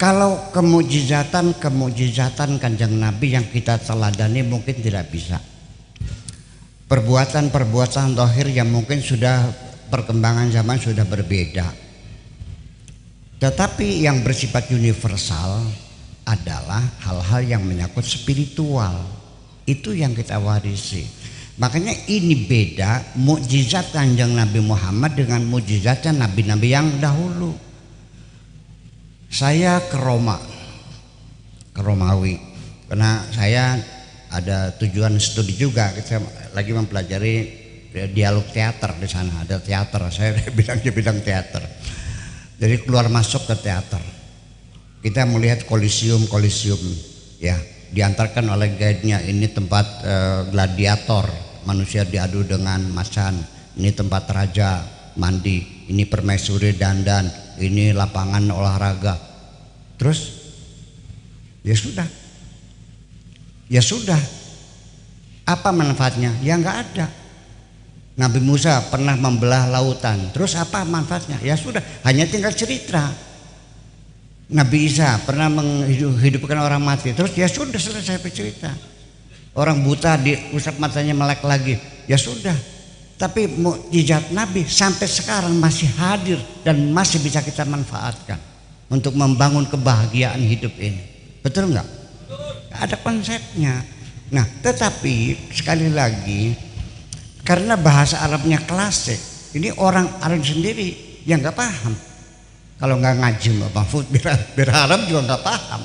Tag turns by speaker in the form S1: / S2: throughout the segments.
S1: Kalau kemujizatan Kanjeng Nabi yang kita teladani mungkin tidak bisa. Perbuatan-perbuatan zahir yang mungkin sudah perkembangan zaman sudah berbeda. Tetapi yang bersifat universal adalah hal-hal yang menyangkut spiritual. Itu yang kita warisi. Makanya ini beda mukjizat Kanjeng Nabi Muhammad dengan mukjizatnya nabi-nabi yang dahulu. Saya ke Romawi, karena saya ada tujuan studi juga. Saya lagi mempelajari dialog teater di sana. Ada teater, saya bidang teater. Jadi keluar masuk ke teater. Kita melihat kolisium, ya, diantarkan oleh guide-nya. Ini tempat gladiator, manusia diadu dengan macan. Ini tempat raja mandi. Ini permaisuri dandan. Ini lapangan olahraga. Terus ya sudah, apa manfaatnya? Ya nggak ada. Nabi Musa pernah membelah lautan, terus apa manfaatnya? Ya sudah, hanya tinggal cerita. Nabi Isa pernah menghidupkan orang mati, terus ya sudah, selesai bercerita. Orang buta diusap matanya melek lagi, ya sudah. Tapi mukjizat Nabi sampai sekarang masih hadir dan masih bisa kita manfaatkan untuk membangun kebahagiaan hidup ini. Betul nggak? Ada konsepnya. Nah, tetapi sekali lagi karena bahasa Arabnya klasik, ini orang Arab sendiri yang nggak paham. Kalau nggak ngaji Mbak Mahfud, biar Arab juga nggak paham.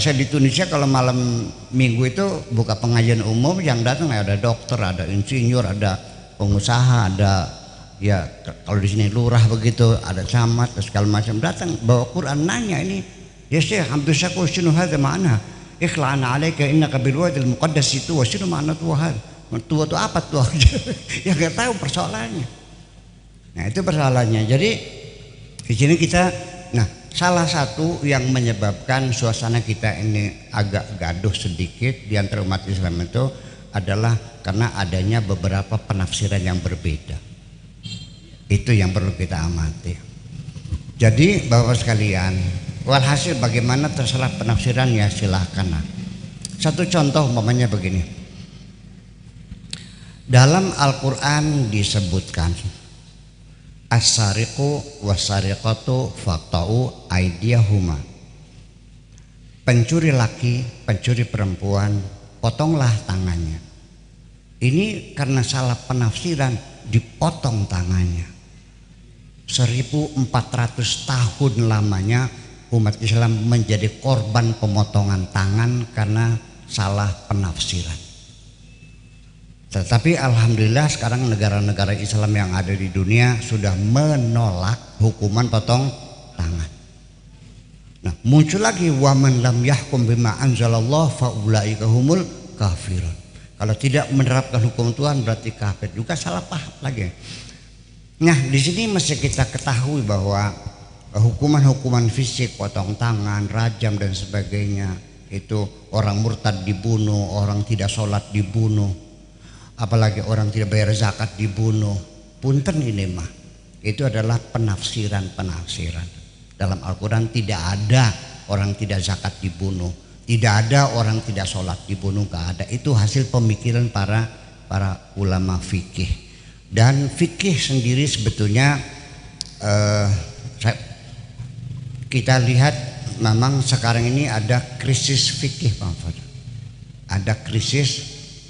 S1: Saya di Tunisia kalau malam minggu itu buka pengajian umum, yang datang ada dokter, ada insinyur, ada pengusaha, ada ya kalau di sini lurah begitu, ada camat, segala macam datang bawa Quran, nanya ini ya Syekh hampir saya sinu hadza ma'ana ikhla'ana 'alaika innaka bil wadil muqaddas itu wa sinu ma'ana tuhan. Tua itu apa tuh? Ya nggak tahu persoalannya. Nah itu persoalannya. Jadi di sini kita, nah salah satu yang menyebabkan suasana kita ini agak gaduh sedikit di antara umat Islam itu adalah karena adanya beberapa penafsiran yang berbeda. Itu yang perlu kita amati. Jadi Bapak sekalian, walhasil bagaimana terserah penafsiran ya silahkan. Satu contoh umpamanya begini. Dalam Al-Quran disebutkan as-sariqu was-sariqatu faqta'u aydiyahuma. Pencuri laki, pencuri perempuan, potonglah tangannya. Ini karena salah penafsiran dipotong tangannya. 1400 tahun lamanya umat Islam menjadi korban pemotongan tangan karena salah penafsiran. Tetapi alhamdulillah sekarang negara-negara Islam yang ada di dunia sudah menolak hukuman potong tangan. Nah, muncul lagi waman lam yahkum bima anzalallah faulaika humul kafirun. Kalau tidak menerapkan hukum Tuhan berarti kafir, juga salah paham lagi. Nah, di sini mesti kita ketahui bahwa hukuman-hukuman fisik, potong tangan, rajam dan sebagainya, itu orang murtad dibunuh, orang tidak sholat dibunuh, apalagi orang tidak bayar zakat dibunuh. Punten ini mah, itu adalah penafsiran. Dalam Al-Quran tidak ada orang tidak zakat dibunuh, tidak ada orang tidak sholat dibunuh, gak ada. Itu hasil pemikiran para ulama fikih. Dan fikih sendiri sebetulnya kita lihat memang sekarang ini ada krisis fikih, Pak Fadl. Ada krisis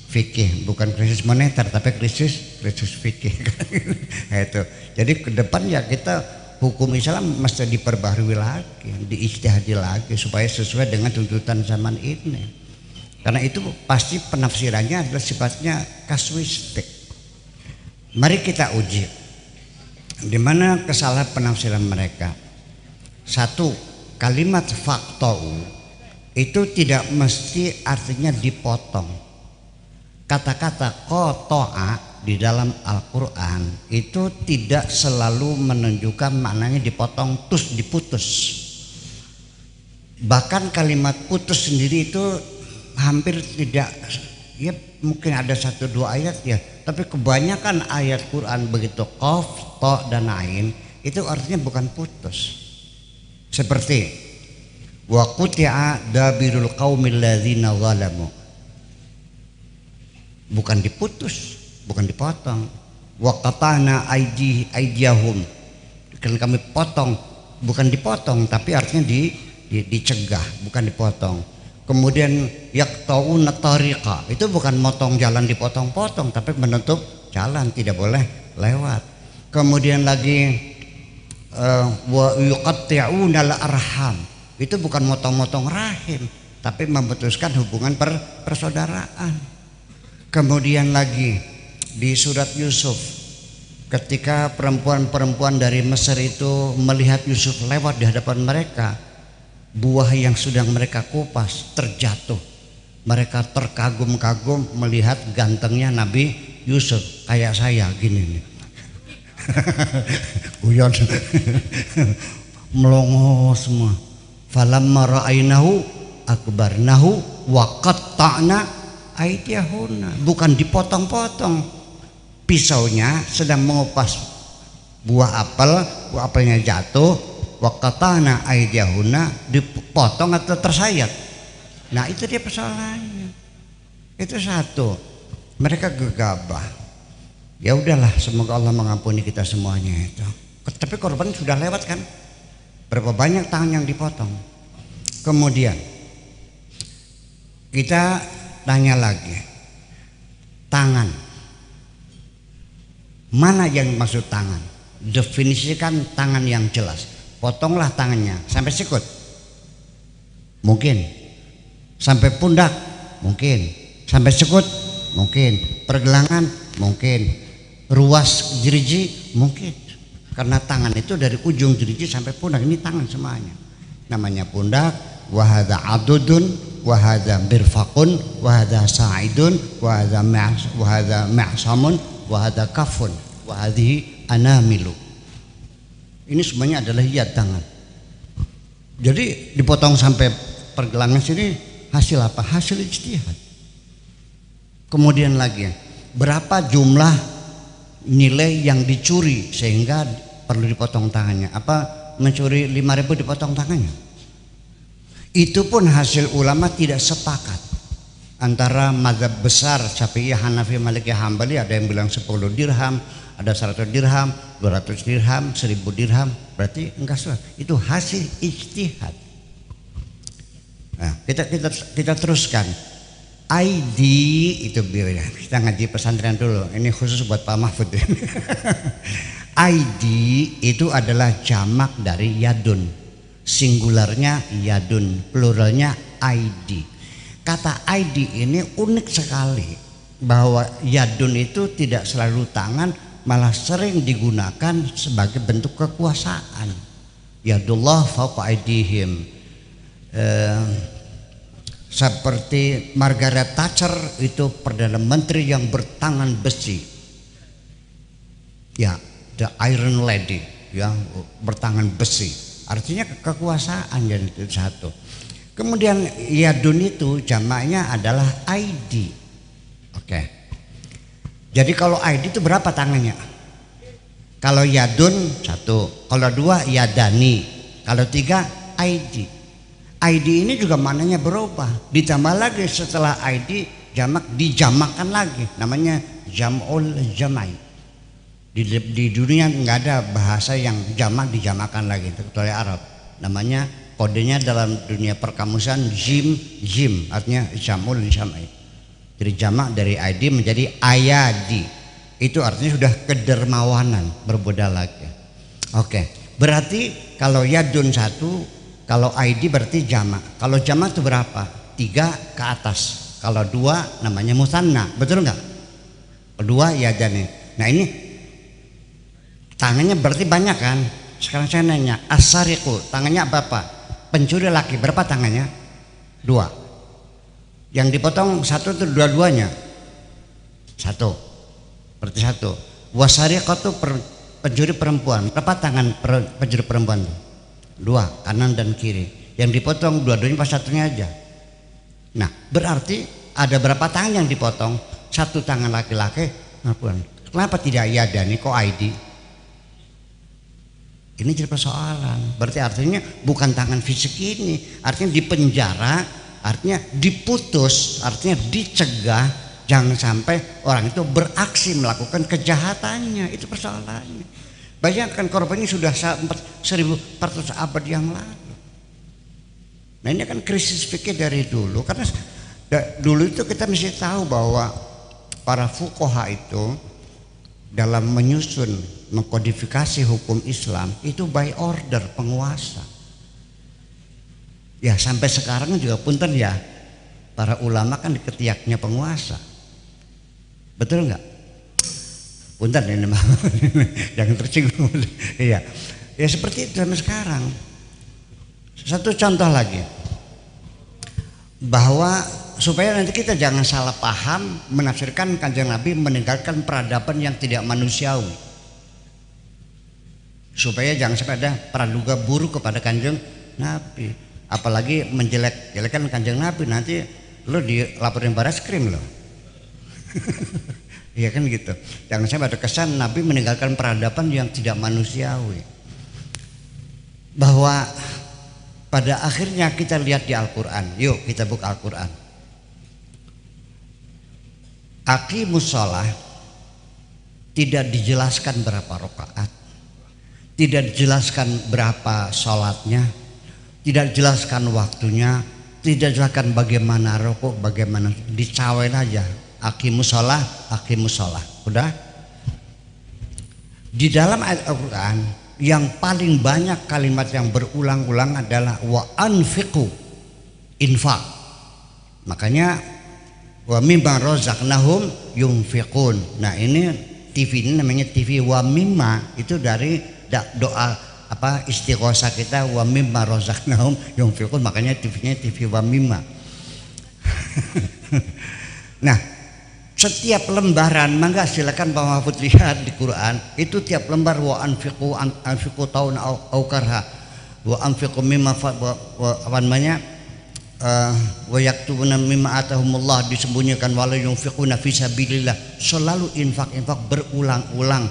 S1: fikih, bukan krisis moneter tapi krisis fikih. Itu. Jadi ke depan ya kita hukum Islam mesti diperbaharui lagi, diijtihadi lagi supaya sesuai dengan tuntutan zaman ini. Karena itu pasti penafsirannya adalah sifatnya kasuistik. Mari kita uji di mana kesalahan penafsiran mereka. Satu, kalimat faqta'u itu tidak mesti artinya dipotong. Kata-kata qata'a di dalam Al-Quran itu tidak selalu menunjukkan maknanya dipotong, terus diputus. Bahkan kalimat putus sendiri itu hampir tidak, ya mungkin ada 1-2 ayat ya, tapi kebanyakan ayat Quran begitu qaf, ta dan ain itu artinya bukan putus. Seperti Wa quti'a dabirul qaumil ladzina zalamu. Bukan diputus, bukan dipotong. Wa qata'na aydiyahum. Kan kami potong, bukan dipotong tapi artinya dicegah, bukan dipotong. Kemudian yaqta'una tariqa, itu bukan motong jalan dipotong-potong tapi menutup jalan, tidak boleh lewat. Kemudian lagi wa yuqatti'una al-arham, itu bukan motong-motong rahim tapi memutuskan hubungan persaudaraan. Kemudian lagi di surat Yusuf, ketika perempuan-perempuan dari Mesir itu melihat Yusuf lewat di hadapan mereka, buah yang sedang mereka kupas terjatuh. Mereka terkagum-kagum melihat gantengnya Nabi Yusuf, kayak saya gini nih. Guyon. Melongo semua. Falamma ra'ainahu akbarnahu wa qatta'na aydiyahunna. Bukan dipotong-potong. Pisaunya sedang mengupas buah apelnya jatuh, wa qatta'na aydiyahunna, dipotong atau tersayat. Nah, itu dia persoalannya. Itu satu. Mereka gegabah. Ya udahlah, semoga Allah mengampuni kita semuanya itu. Tapi korban sudah lewat kan? Berapa banyak tangan yang dipotong? Kemudian kita tanya lagi, tangan mana yang maksud tangan? Definisikan tangan yang jelas. Potonglah tangannya sampai sikut, mungkin. Sampai pundak, mungkin. Sampai sikut, mungkin. Pergelangan, mungkin. Ruas jeriji, mungkin. Karena tangan itu dari ujung jeriji sampai pundak, ini tangan semuanya. Namanya pundak. Wahada adudun, wahada birfakun, wahada sa'idun, wahada ma'samun, wahada kafun, wahadihi anamilu. Ini semuanya adalah hiat tangan. Jadi dipotong sampai pergelangan sini, hasil apa? Hasil ijtihad. Kemudian lagi, berapa jumlah nilai yang dicuri sehingga perlu dipotong tangannya? Apa mencuri 5.000 dipotong tangannya? Itu pun hasil ulama tidak sepakat. Antara mazhab besar Syafi'iyah, Hanafi, Maliki, Hambali, ada yang bilang 10 dirham, ada 100 dirham, 200 dirham, 1000 dirham, berarti enggak salah. Itu hasil ijtihad. Nah, kita teruskan. ID itu biaya. Kita ngaji pesantren dulu. Ini khusus buat Pak Mahfud. ID itu adalah jamak dari yadun. Singularnya yadun, pluralnya ID. Kata ID ini unik sekali, bahwa yadun itu tidak selalu tangan, malah sering digunakan sebagai bentuk kekuasaan. Yadullah fawqa aydihim. Seperti Margaret Thatcher itu Perdana Menteri yang bertangan besi. Ya, the Iron Lady, ya, bertangan besi. Artinya kekuasaan, jadi itu satu. Kemudian yadun itu jamaknya adalah ID. Oke. Jadi kalau ID itu berapa tangannya? Kalau yadun 1, kalau 2 yadani, kalau 3 ID. ID ini juga maknanya berubah. Ditambah lagi setelah ID jamak, dijamakkan lagi, namanya jam'ul jamai. Di dunia nggak ada bahasa yang jamak dijamakkan lagi kecuali Arab. Namanya kodenya dalam dunia perkamusan jim, artinya jamul jamai. Jadi jamak dari ID menjadi ayadi. Itu artinya sudah kedermawanan, berbeda lagi. Oke, berarti kalau yadun 1, kalau ID berarti jamak. Kalau jamak itu berapa? 3 ke atas. Kalau 2 namanya musanna, betul nggak? Kedua yadani. Nah ini tangannya berarti banyak kan? Sekarang saya nanya, as-sariqu tangannya apa? Pencuri laki berapa tangannya? 2. Yang dipotong 1 itu dua-duanya. 1. Berarti 1. Wasariqatu pencuri perempuan. Berapa tangan pencuri perempuan? 2, kanan dan kiri. Yang dipotong dua-duanya pas satunya aja. Nah, berarti ada berapa tangan yang dipotong? 1 tangan laki-laki. Kenapa tidak yadani kok ID? Ini jadi persoalan. Berarti artinya bukan tangan fisik ini, artinya dipenjara, artinya diputus, artinya dicegah, jangan sampai orang itu beraksi melakukan kejahatannya. Itu persoalannya. Bayangkan korban ini sudah 1400 abad yang lalu. Nah ini kan krisis fikih dari dulu, karena dulu itu kita mesti tahu bahwa para fuqaha itu dalam menyusun mengkodifikasi hukum Islam itu by order penguasa. Ya sampai sekarang juga punten ya, para ulama kan diketiaknya penguasa. Betul nggak? Punten ini mah jangan tersinggung. Iya. Ya seperti itu sampai sekarang. Satu contoh lagi, bahwa supaya nanti kita jangan salah paham menafsirkan Kanjeng Nabi meninggalkan peradaban yang tidak manusiawi, supaya jangan sampai ada praduga buruk kepada Kanjeng Nabi, apalagi menjelek-jelekan Kanjeng Nabi, nanti lo dilaporin Baraskrim lo. Iya kan gitu. Jangan sampai ada kesan Nabi meninggalkan peradaban yang tidak manusiawi. Bahwa pada akhirnya kita lihat di Al-Quran. Yuk kita buka Al-Quran. Aqimus shalah tidak dijelaskan berapa rakaat, tidak dijelaskan berapa sholatnya, tidak dijelaskan waktunya, tidak dijelaskan bagaimana rukuk, bagaimana, dicawain aja. Aqimus shalah, aqimus shalah. Udah. Di dalam ayat Al-Quran yang paling banyak kalimat yang berulang-ulang adalah wa anfiqu, infak. Makanya wa mimma razaqnahum yunfiqun. Nah ini TV ini namanya TV wa mimma, itu dari doa apa istighosah kita, wa mimma razaqnahum yunfiqun, makanya TV-nya TV wa mimma. Nah setiap lembaran, mangga silakan Pak Mahfud lihat di Quran, itu tiap lembar wa anfiqu tahun au karha, wa anfiqu mimma apa namanya, wa yaktubuna mimma atahumullah, disembunyikan wala yunfiquna fi sabilillah, selalu infak berulang-ulang.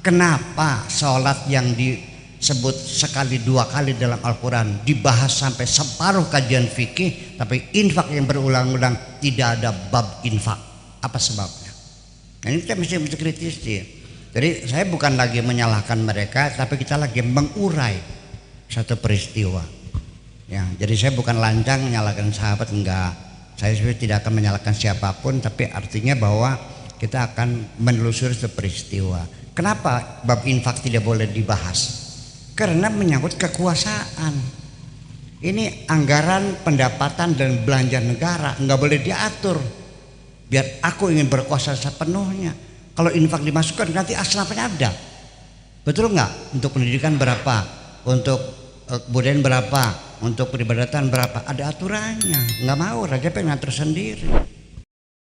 S1: Kenapa sholat yang disebut sekali dua kali dalam Al-Quran dibahas sampai separuh kajian fikih, tapi infak yang berulang-ulang tidak ada bab infak? Apa sebabnya? Nah ini kita mesti kritis ya. Jadi saya bukan lagi menyalahkan mereka, tapi kita lagi mengurai satu peristiwa. Ya, jadi saya bukan lancang menyalahkan sahabat, enggak. Saya tidak akan menyalahkan siapapun, tapi artinya bahwa kita akan menelusuri satu peristiwa. Kenapa bab infak tidak boleh dibahas? Karena menyangkut kekuasaan. Ini anggaran pendapatan dan belanja negara, enggak boleh diatur. Biar aku ingin berkuasa sepenuhnya. Kalau infak dimasukkan nanti asrafnya ada. Betul nggak? Untuk pendidikan berapa? Untuk kebudayaan berapa? Untuk peribadatan berapa? Ada aturannya. Nggak mau, raja pengen ngatur sendiri.